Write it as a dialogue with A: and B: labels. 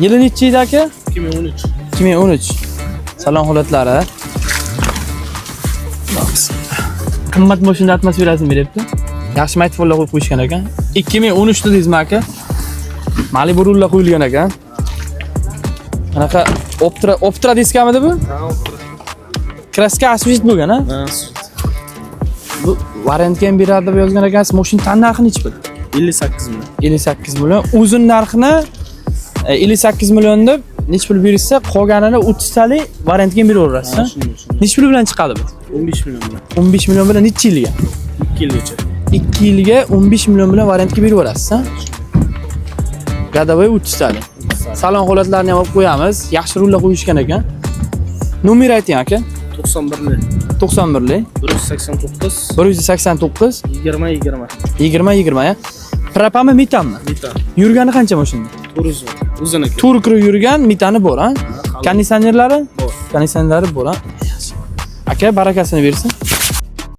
A: Yili nechi edi aka?
B: 2013.
A: 2013. Salon holatlari. Qimmat mashina atmosferasini beryapti. Yaxshi maytfonlar qo'yib qo'yishgan ekan. 2013 dedingizmi aka? Malibu rullar qo'yilgan ekan. Qanaqa Optra diskamidi bu?
B: Ha, Optra.
A: Kraska asvit bo'lgan, ha?
B: Ha,
A: Bu variantga ham beradi deb yozgan ekansiz. Mashina tan narxi nechi pul?
B: 58 million.
A: 58 million. Uzun narxini 58 million deb nechi pul berishsa, qolganini 30 talik variantga ham beraverasiz, ha? Nechi pul bilan chiqadi bu?
B: 15 million bilan.
A: 15 million bilan necha yilga?
B: 2 yilgacha.
A: 2 yilga 15 million bilan variantga beraverasiz, ha? Gadavoy 30 talik. Salon holatlarini ham olib qo'yamiz. Yaxshi rullar qo'yishgan ekan. Nomer ayting aka.
B: 91.
A: 91lik
B: 189.
A: 189
B: 20.
A: 20 ya. Propami metanmi?
B: Metan.
A: Yurgani qancha mashina?
B: 400. Uzun ekan.
A: Tur kirib yurgan metani bor, ha? Konditsionerlari?
B: Bor.
A: Konditsionerlari bor, ha? Aka barakasini bersin.